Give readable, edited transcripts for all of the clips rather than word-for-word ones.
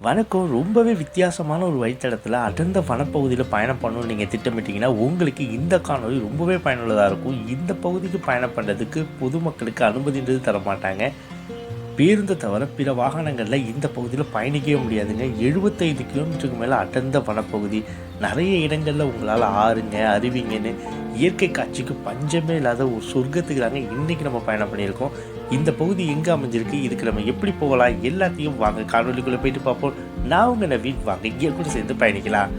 வணக்கம். ரொம்பவே வித்தியாசமான ஒரு வழித்தடத்தில் அடர்ந்த வனப்பகுதியில் பயணம் பண்ணணும்னு நீங்கள் திட்டமிட்டிங்கன்னா உங்களுக்கு இந்த காணொளி ரொம்பவே பயனுள்ளதாக இருக்கும். இந்த பகுதிக்கு பயணம் பண்ணுறதுக்கு பொதுமக்களுக்கு அனுமதின்றது தர மாட்டாங்க. பேருந்து தவிர பிற வாகனங்களில் இந்த பகுதியில் பயணிக்கவே முடியாதுங்க. 75 கிலோமீட்டருக்கு மேலே அடர்ந்த வனப்பகுதி. நிறைய இடங்களில் உங்களால் ஆறுங்க, அருவிங்கன்னு இயற்கை காட்சிக்கு பஞ்சமே இல்லாத ஒரு சொர்க்கத்துக்கு தாங்க இன்றைக்கி நம்ம பயணம் பண்ணியிருக்கோம். இந்த பகுதி எங்கே அமைஞ்சிருக்கு, இதுக்கு நம்ம எப்படி போகலாம், எல்லாத்தையும் வாங்க காணொலிக்குள்ளே போயிட்டு பார்ப்போம். நான் உங்கள் நவீன், வாங்க இங்கே கூட சேர்ந்து பயணிக்கலாம்.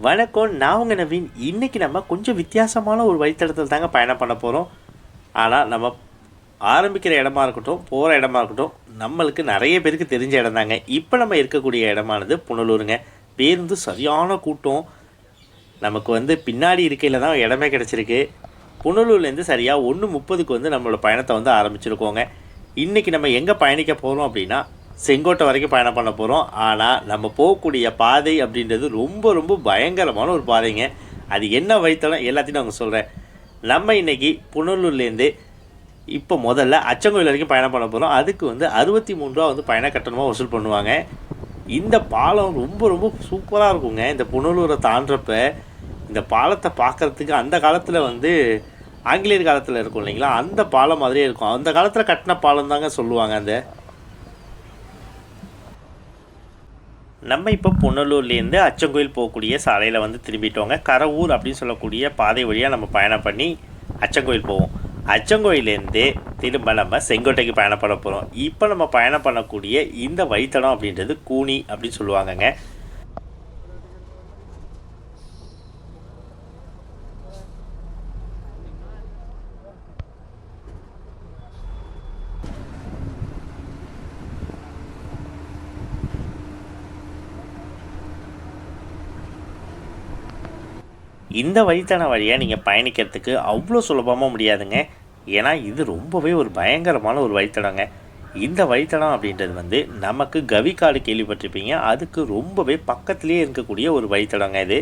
வணக்கம், நான் உங்கள் நவீன். இன்றைக்கி நம்ம கொஞ்சம் வித்தியாசமான ஒரு வழித்தடத்தில் தாங்க பயணம் பண்ண போகிறோம். ஆனால் நம்ம ஆரம்பிக்கிற இடமா இருக்கட்டும், போகிற இடமா இருக்கட்டும், நம்மளுக்கு நிறைய பேருக்கு தெரிஞ்ச இடம் தாங்க. இப்போ நம்ம இருக்கக்கூடிய இடமானது புனலூருங்க. பேருந்து சரியான கூட்டம். நமக்கு பின்னாடி இருக்கையில் தான் இடமே கிடச்சிருக்கு. புனலூர்லேருந்து சரியாக 1:30க்கு நம்மளோட பயணத்தை ஆரம்பிச்சிருக்கோங்க. இன்றைக்கி நம்ம எங்கே பயணிக்க போகிறோம் அப்படின்னா செங்கோட்டை வரைக்கும் பயணம் பண்ண போகிறோம். ஆனால் நம்ம போகக்கூடிய பாதை அப்படின்றது ரொம்ப ரொம்ப பயங்கரமான ஒரு பாதைங்க. அது என்ன வழித்தடம் எல்லாத்தையும் நான் சொல்கிறேன். நம்ம இன்றைக்கி புனலூர்லேருந்து இப்போ முதல்ல அச்சங்கோயில் வரைக்கும் பயணம் பண்ண போகிறோம். அதுக்கு 63 ரூபா பயண கட்டணமாக வசூல் பண்ணுவாங்க. இந்த பாலம் ரொம்ப ரொம்ப சூப்பராக இருக்குங்க. இந்த புனலூரை தாண்டப்ப இந்த பாலத்தை பார்க்குறதுக்கு அந்த காலத்தில் ஆங்கிலேயர் காலத்தில் இருக்கும் இல்லைங்களா, அந்த பாலம் மாதிரியே இருக்கும். அந்த காலத்தில் கட்டின பாலம் தாங்க சொல்லுவாங்க. நம்ம இப்போ புனலூர்லேருந்து அச்சங்கோயில் போகக்கூடிய சாலையில் திரும்பிட்டோங்க. கரவூர் அப்படின்னு சொல்லக்கூடிய பாதை வழியாக நம்ம பயணம் பண்ணி அச்சங்கோயில் போவோம். அச்சங்கோயிலேருந்து திரும்ப நம்ம செங்கோட்டைக்கு பயணம் பண்ண போகிறோம். இப்போ நம்ம பயணம் பண்ணக்கூடிய இந்த வழித்தடம் அப்படின்றது கூனி அப்படின்னு சொல்லுவாங்கங்க. இந்த வழித்தட வழியாக நீங்கள் பயணிக்கிறதுக்கு அவ்வளோ சுலபமாக முடியாதுங்க. ஏன்னா இது ரொம்பவே ஒரு பயங்கரமான ஒரு வழித்தடங்க. இந்த வழித்தடம் அப்படின்றது நமக்கு கவிக்காடு கேள்விப்பட்டிருப்பீங்க. அதுக்கு ரொம்பவே பக்கத்துலேயே இருக்கக்கூடிய ஒரு வழித்தடங்க இது.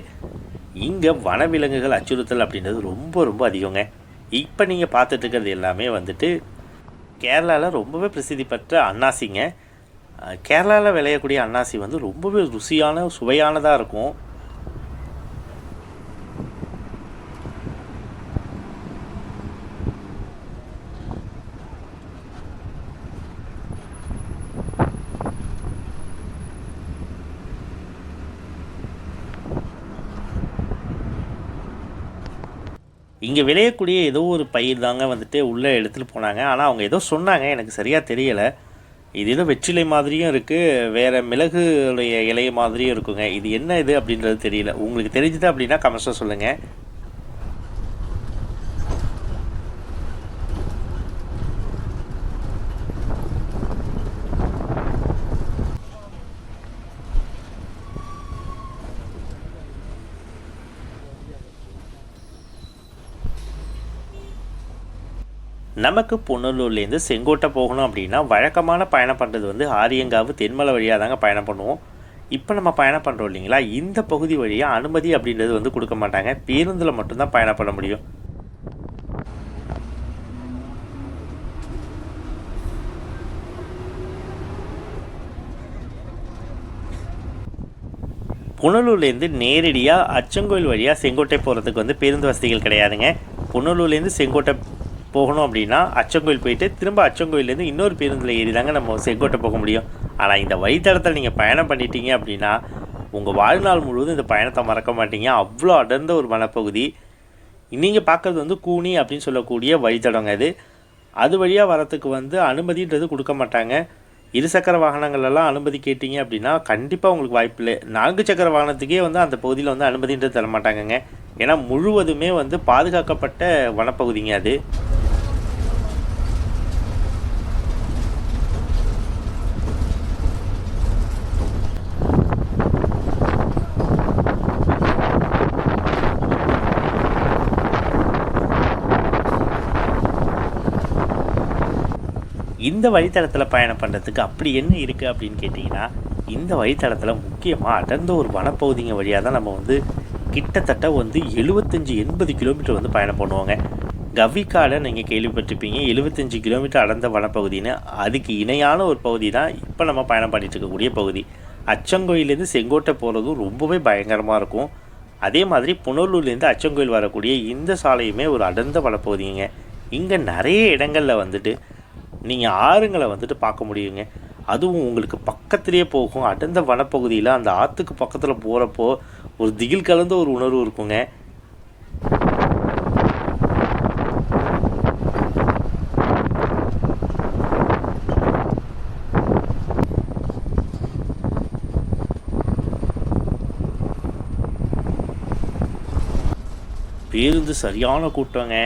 இங்கே வனவிலங்குகள் அச்சுறுத்தல் அப்படின்றது ரொம்ப ரொம்ப அதிகங்க. இப்போ நீங்கள் பார்த்துட்டு இருக்கிறது எல்லாமே கேரளாவில் ரொம்பவே பிரசித்தி பெற்ற அன்னாசிங்க. கேரளாவில் விளையக்கூடிய அன்னாசி ரொம்பவே ருசியான சுவையானதாக இருக்கும். இங்கே விளையக்கூடிய ஏதோ ஒரு பயிர் தாங்க உள்ளே எடுத்துகிட்டு போனாங்க. ஆனால் அவங்க ஏதோ சொன்னாங்க, எனக்கு சரியாக தெரியலை. இது ஏதோ வெற்றிலை மாதிரியும் இருக்குது, வேறு மிளகுடைய இலை மாதிரியும் இருக்குங்க. இது என்ன இது அப்படின்றது தெரியல. உங்களுக்கு தெரிஞ்சுது அப்படின்னா கமெண்ட்ஸில் சொல்லுங்கள். நமக்கு புனலூர்லேருந்து செங்கோட்டை போகணும் அப்படின்னா வழக்கமான பயணம் பண்ணுறது ஆரியங்காவு தென்மலை வழியாக தாங்க பயணம் பண்ணுவோம். இப்போ நம்ம பயணம் பண்ணுறோம் இல்லைங்களா, இந்த பகுதி வழியாக அனுமதி அப்படின்றது கொடுக்க மாட்டாங்க. பேருந்தில் மட்டும்தான் பயணம் பண்ண முடியும். புனலூர்லேருந்து நேரடியாக அச்சங்கோயில் வழியாக செங்கோட்டை போகிறதுக்கு பேருந்து வசதிகள் கிடையாதுங்க. புனலூர்லேருந்து செங்கோட்டை போகணும் அப்படின்னா அச்சங்கோயில் போயிட்டு திரும்ப அச்சங்கோயிலேருந்து இன்னொரு பேருந்தில் ஏறி தாங்க நம்ம செங்கோட்டை போக முடியும். ஆனால் இந்த வழித்தடத்தில் நீங்கள் பயணம் பண்ணிட்டீங்க அப்படின்னா உங்கள் வாழ்நாள் முழுவதும் இந்த பயணத்தை மறக்க மாட்டீங்க. அவ்வளோ அடர்ந்த ஒரு வனப்பகுதி. நீங்கள் பார்க்குறது வந்து கூனி அப்படின்னு சொல்லக்கூடிய வழித்தடங்க இது. அது வழியாக வரத்துக்கு வந்து அனுமதின்றது கொடுக்க மாட்டாங்க. இருசக்கர வாகனங்கள்லாம் அனுமதி கேட்டிங்க அப்படின்னா கண்டிப்பாக உங்களுக்கு வாய்ப்பு இல்லை. 4 சக்கர வாகனத்துக்கே வந்து அந்த பகுதியில் வந்து அனுமதின்றது தர மாட்டாங்கங்க. ஏன்னா முழுவதுமே வந்து பாதுகாக்கப்பட்ட வனப்பகுதிங்க அது. இந்த வழித்தடத்தில் பயணம் பண்ணுறதுக்கு அப்படி என்ன இருக்குது அப்படின்னு கேட்டிங்கன்னா, இந்த வழித்தடத்தில் முக்கியமாக அடர்ந்த ஒரு வனப்பகுதிங்க வழியாக தான் நம்ம வந்து கிட்டத்தட்ட வந்து 75-80 கிலோமீட்டர் வந்து பயணம் பண்ணுவோங்க. கவிக்காடை நீங்கள் கேள்விப்பட்டிருப்பீங்க. 75 கிலோமீட்டர் அடர்ந்த வனப்பகுதின்னு. அதுக்கு இணையான ஒரு பகுதி தான் இப்போ நம்ம பயணம் பண்ணிட்டு இருக்கக்கூடிய பகுதி. அச்சங்கோயிலேருந்து செங்கோட்டை போகிறதும் ரொம்பவே பயங்கரமாக இருக்கும். அதே மாதிரி புனலூர்லேருந்து அச்சங்கோயில் வரக்கூடிய இந்த சாலையுமே ஒரு அடர்ந்த வனப்பகுதிங்க. இங்கே நிறைய இடங்களில் வந்துட்டு நீங்கள் ஆறுங்களை வந்துட்டு பார்க்க முடியுங்க. அதுவும் உங்களுக்கு பக்கத்துலேயே போகும். அடர்ந்த வனப்பகுதியில் அந்த ஆற்றுக்கு பக்கத்தில் போகிறப்போ ஒரு திகில் கலந்த ஒரு உணர்வு இருக்குங்க. பேருந்து சரியான கூட்டங்க.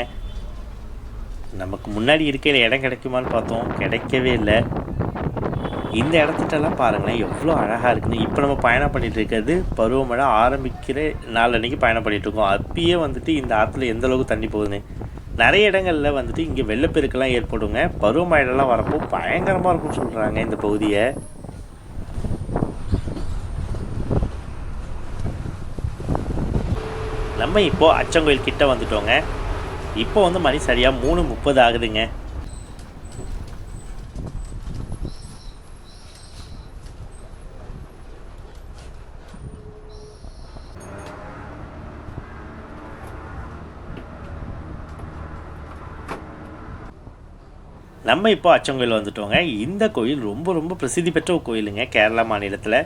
நமக்கு முன்னாடி இருக்கிற இடம் கிடைக்குமான்னு பார்த்தோம், கிடைக்கவே இல்லை. இந்த இடத்துட்டெல்லாம் பாருங்களேன் எவ்வளோ அழகாக இருக்குன்னு. இப்போ நம்ம பயணம் பண்ணிகிட்டு இருக்கிறது பருவமழை ஆரம்பிக்கிற நாள் அன்றைக்கி பயணம் பண்ணிகிட்ருக்கோம். அப்பயே வந்துட்டு இந்த ஆற்றுல எந்த அளவுக்கு தண்ணி போகுதுன்னு. நிறைய இடங்களில் வந்துட்டு இங்கே வெள்ளப்பெருக்கெல்லாம் ஏற்படுங்க. பருவமழைலாம் வரப்போ பயங்கரமாக இருக்கும்னு சொல்கிறாங்க இந்த பகுதியை. நம்ம இப்போது அச்சங்கோயில் கிட்ட வந்துட்டோங்க. இப்போ வந்து மணி சரியாக 3:30 ஆகுதுங்க. நம்ம இப்போ அச்சங்கோயில் வந்துட்டோங்க. இந்த கோயில் ரொம்ப ரொம்ப பிரசித்தி பெற்ற ஒரு கோயிலுங்க கேரளா மாநிலத்தில்.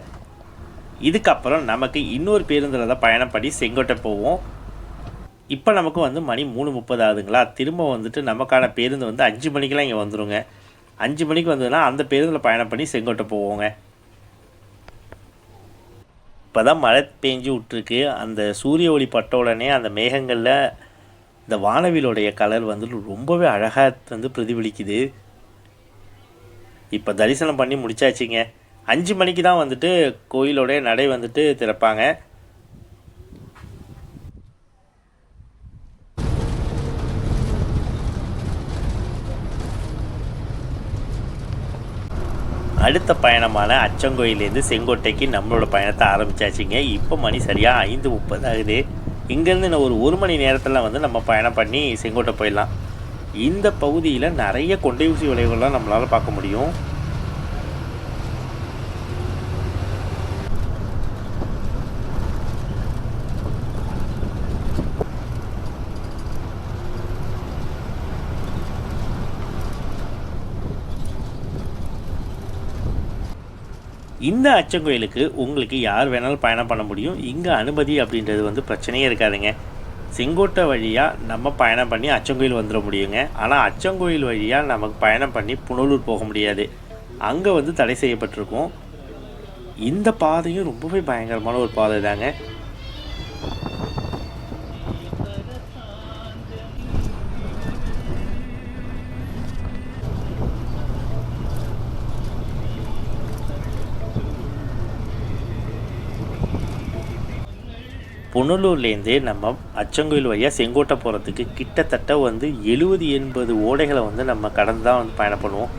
இதுக்கப்புறம் நமக்கு இன்னொரு பேருந்தில் தான் பயணம் பண்ணி செங்கோட்டை போவோம். இப்போ நமக்கு வந்து மணி 3:30 ஆகுதுங்களா. திரும்ப வந்துட்டு நமக்கான பேருந்து வந்து 5 மணிக்கெலாம் இங்கே வந்துடுங்க. 5 மணிக்கு வந்ததுன்னா அந்த பேருந்தில் பயணம் பண்ணி செங்கோட்டை போவோங்க. இப்போ தான் மழை பெஞ்சு விட்ருக்கு. அந்த சூரிய ஒளி பட்ட உடனே அந்த மேகங்களில் இந்த வானவிலுடைய கலர் வந்து ரொம்பவே அழகாக வந்து பிரதிபலிக்குது. இப்போ தரிசனம் பண்ணி முடிச்சாச்சுங்க. 5 மணிக்கு தான் வந்துட்டு கோயிலோடைய நடை வந்துட்டு திறப்பாங்க. அடுத்த பயணமான அச்சங்கோயிலேருந்து செங்கோட்டைக்கு நம்மளோட பயணத்தை ஆரம்பித்தாச்சுங்க. இப்போ மணி சரியாக 5:30 ஆகுது. இங்கேருந்து இன்னும் ஒரு மணி நேரத்தில் வந்து நம்ம பயணம் பண்ணி செங்கோட்டை போயிடலாம். இந்த பகுதியில் நிறைய கொண்டை ஊசி விளைவுகள்லாம் நம்மளால் பார்க்க முடியும். இந்த அச்சங்கோயிலுக்கு உங்களுக்கு யார் வேணாலும் பயணம் பண்ண முடியும். இங்கே அனுமதி அப்படின்றது வந்து பிரச்சனையே இருக்காதுங்க. செங்கோட்டை வழியாக நம்ம பயணம் பண்ணி அச்சங்கோயில் வந்துட முடியுங்க. ஆனால் அச்சங்கோயில் வழியாக நமக்கு பயணம் பண்ணி புனலூர் போக முடியாது. அங்கே வந்து தடை செய்யப்பட்டிருக்கும். இந்த பாதையும் ரொம்பவே பயங்கரமான ஒரு பாதை தாங்க. புனலூர்லேருந்து நம்ம அச்சங்கோயில் வழியாக செங்கோட்டை போகிறதுக்கு கிட்டத்தட்ட வந்து 70-80 ஓடைகளை வந்து நம்ம கடந்து தான் வந்து பயணம் பண்ணுவோம்.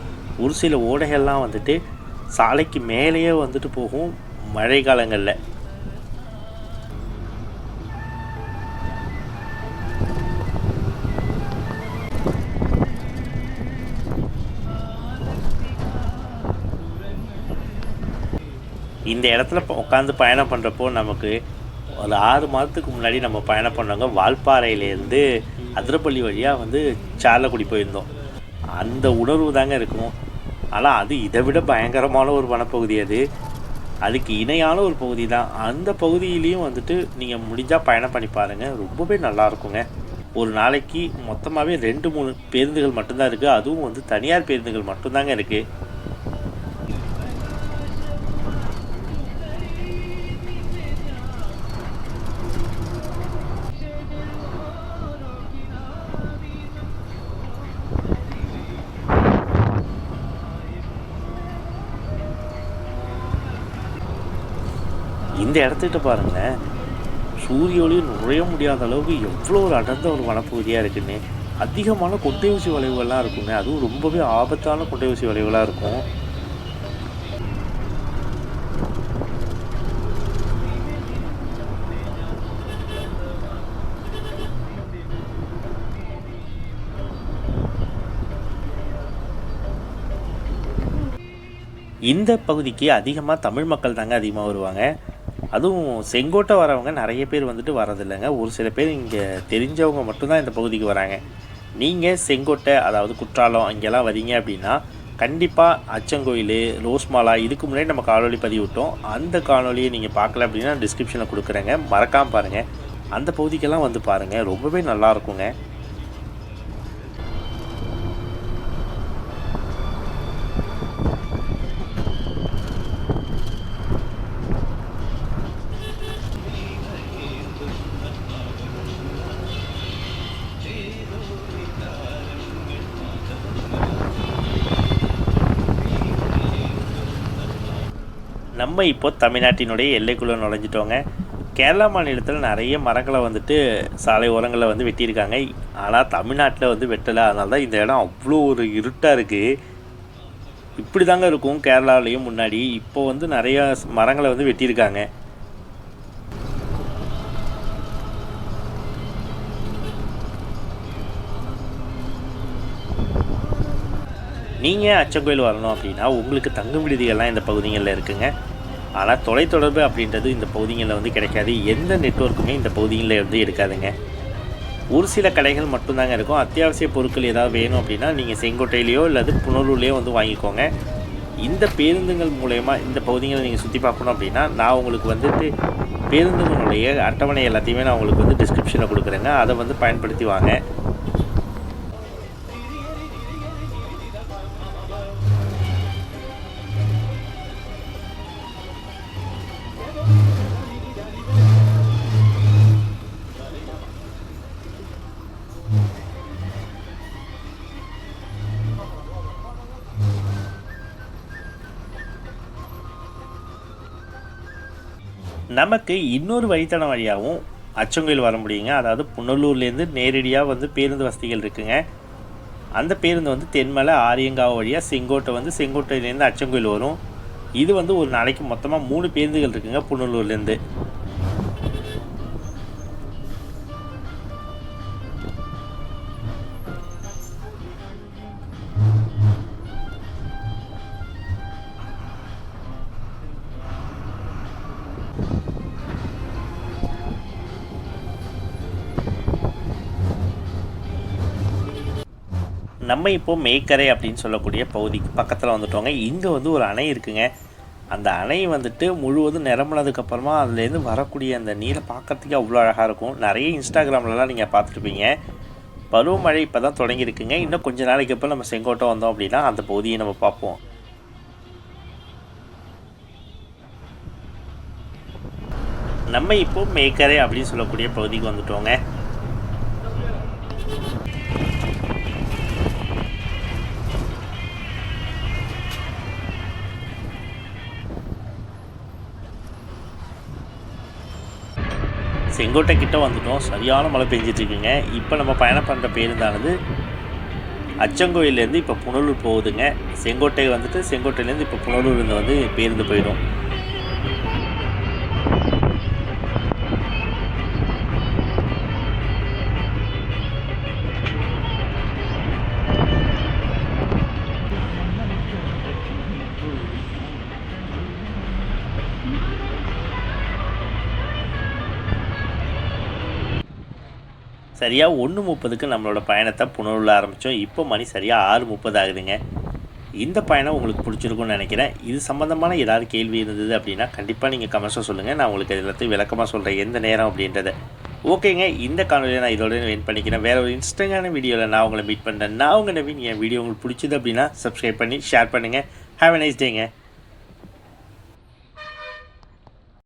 ஒரு சில ஓடைகள்லாம் வந்துட்டு சாலைக்கு மேலேயே வந்துட்டு போகும் மழை காலங்களில். இந்த இடத்துல உட்காந்து பயணம் பண்ணுறப்போ நமக்கு ஒரு 6 மாதத்துக்கு முன்னாடி நம்ம பயணம் பண்ணவங்க வால்பாறையிலேருந்து அதிரப்பள்ளி வழியாக வந்து சார்லக்குடி போயிருந்தோம். அந்த உணர்வு தாங்க இருக்கும். ஆனால் அது இதை விட பயங்கரமான ஒரு வனப்பகுதி அது. அதுக்கு இணையான ஒரு பகுதி தான். அந்த பகுதியிலையும் வந்துட்டு நீங்கள் முடிஞ்சால் பயணம் பண்ணி பாருங்கள், ரொம்பவே நல்லா இருக்குங்க. ஒரு நாளைக்கு மொத்தமாகவே 2, 3 பேருந்துகள் மட்டும்தான் இருக்குது. அதுவும் வந்து தனியார் பேருந்துகள் மட்டும்தாங்க இருக்குது. இந்த இடத்துக்கிட்ட பாருங்களேன், சூரிய ஒளி நுழைய முடியாத அளவுக்கு எவ்வளோ ஒரு அடர்ந்த ஒரு வனப்பகுதியாக இருக்குன்னு. அதிகமான கொட்டை ஊசி வளைவுகள்லாம் இருக்குங்க. அதுவும் ரொம்பவே ஆபத்தான கொட்டை ஊசி வளைவுகளாக இருக்கும். இந்த பகுதிக்கு அதிகமாக தமிழ் மக்கள் தாங்க அதிகமாக வருவாங்க. அதுவும் செங்கோட்டை வரவங்க நிறைய பேர் வந்துட்டு வரதில்லைங்க. ஒரு சில பேர் இங்கே தெரிஞ்சவங்க மட்டும்தான் இந்த பகுதிக்கு வராங்க. நீங்கள் செங்கோட்டை, அதாவது குற்றாலம் இங்கெல்லாம் வரீங்க அப்படின்னா கண்டிப்பாக அச்சங்கோயில், ரோஸ்மாலா இதுக்கு முன்னாடி நம்ம காணொலி பதிவிட்டோம். அந்த காணொலியை நீங்கள் பார்க்கல அப்படின்னா டிஸ்கிரிப்ஷனில் கொடுக்குறேங்க, மறக்காமல் பாருங்கள். அந்த பகுதிக்கெல்லாம் வந்து பாருங்கள், ரொம்பவே நல்லாயிருக்குங்க. நம்ம இப்போ தமிழ்நாட்டினுடைய எல்லைக்குள்ளே நுழைஞ்சிட்டோங்க. கேரளா மாநிலத்தில் நிறைய மரங்களை வந்துட்டு சாலை ஓரங்களில் வந்து வெட்டியிருக்காங்க. ஆனால் தமிழ்நாட்டில் வந்து வெட்டலை. அதனால தான் இந்த இடம் அவ்வளோ ஒரு இருட்டாக இருக்குது. இப்படி தாங்க இருக்கும் கேரளாவிலையும் முன்னாடி. இப்போ வந்து நிறையா மரங்களை வந்து வெட்டியிருக்காங்க. நீங்கள் அச்சங்கோயில் வரணும் அப்படின்னா உங்களுக்கு தங்கும் விடுதிகள்லாம் இந்த பகுதிகளில் இருக்குங்க. ஆனால் தொலைத்தொடர்பு அப்படின்றது இந்த பகுதிகளில் வந்து கிடைக்காது. எந்த நெட்வொர்க்குமே இந்த பகுதிகளில் வந்து இருக்காதுங்க. ஒரு சில கடைகள் மட்டும்தாங்க இருக்கும். அத்தியாவசிய பொருட்கள் ஏதாவது வேணும் அப்படின்னா நீங்கள் செங்கோட்டையிலையோ அல்லது புனலூர்லேயோ வந்து வாங்கிக்கோங்க. இந்த பேருந்துகள் மூலயமா இந்த பகுதிகளை நீங்கள் சுற்றி பார்க்கணும் அப்படின்னா நான் உங்களுக்கு வந்துட்டு பேருந்துகளுடைய அட்டவணை எல்லாத்தையுமே நான் உங்களுக்கு வந்து டிஸ்கிரிப்ஷனில் கொடுக்குறேங்க. அதை வந்து பயன்படுத்தி வாங்க. நமக்கு இன்னொரு வழித்தடம் வழியாகவும் அச்சங்கோயில் வர முடியுங்க. அதாவது புனலூர்லேருந்து நேரடியாக வந்து பேருந்து வசதிகள் இருக்குங்க. அந்த பேருந்து வந்து தென்மலை ஆரியங்காവ് வழியாக செங்கோட்டை வந்து செங்கோட்டையிலேருந்து அச்சங்கோயில் வரும். இது வந்து ஒரு நாளைக்கு மொத்தமாக 3 பேருந்துகள் இருக்குங்க புனலூர்லேருந்து. நம்ம இப்போது மேக்கரை அப்படின்னு சொல்லக்கூடிய பகுதிக்கு பக்கத்தில் வந்துட்டோங்க. இங்கே வந்து ஒரு அணை இருக்குங்க. அந்த அணை வந்துட்டு முழுவதும் நிரம்பினதுக்கப்புறமா அதுலேருந்து வரக்கூடிய அந்த நீரை பார்க்குறதுக்கே அவ்வளோ அழகாக இருக்கும். நிறைய இன்ஸ்டாகிராம்லலாம் நீங்கள் பார்த்துருப்பீங்க. பருவமழை இப்போ தான் தொடங்கியிருக்குங்க. இன்னும் கொஞ்சம் நாளைக்கு அப்புறம் நம்ம செங்கோட்டை வந்தோம் அப்படின்னா அந்த பகுதியை நம்ம பார்ப்போம். நம்ம இப்போது மேக்கரை அப்படின்னு சொல்லக்கூடிய பகுதிக்கு வந்துட்டோங்க. செங்கோட்டை கிட்ட வந்துட்டோம். சரியான மழை பெஞ்சிட்ருக்குங்க. இப்போ நம்ம பயணம் பண்ணுற பேருந்தானது அச்சங்கோயிலேருந்து இப்போ புனலூர் போகுதுங்க. செங்கோட்டை வந்துட்டு செங்கோட்டையிலேருந்து இப்போ புனலூர்லேருந்து வந்து பேருந்து போயிடும். சரியாக 1:30க்கு நம்மளோட பயணத்தை புனலூரில் ஆரம்பித்தோம். இப்போ மணி சரியாக 6:30 ஆகுதுங்க. இந்த பயணம் உங்களுக்கு பிடிச்சிருக்கும்னு நினைக்கிறேன். இது சம்மந்தமான ஏதாவது கேள்வி இருந்தது அப்படின்னா கண்டிப்பாக நீங்கள் கமெண்ட்ஸில் சொல்லுங்கள். நான் உங்களுக்கு எல்லாத்தையும் விளக்கமாக சொல்கிறேன் எந்த நேரம் அப்படின்றத. ஓகேங்க, இந்த காணொலியை நான் இதோட வெயிட் பண்ணிக்கிறேன். வேறு ஒரு இன்ஸ்டாகிராம் வீடியோவில் நான் உங்களை மீட் பண்ணுறேன். நான் உங்கள் நவீன். என் வீடியோ உங்களுக்கு பிடிச்சது அப்படின்னா சப்ஸ்கிரைப் பண்ணி ஷேர் பண்ணுங்கள். Have a nice டேங்க.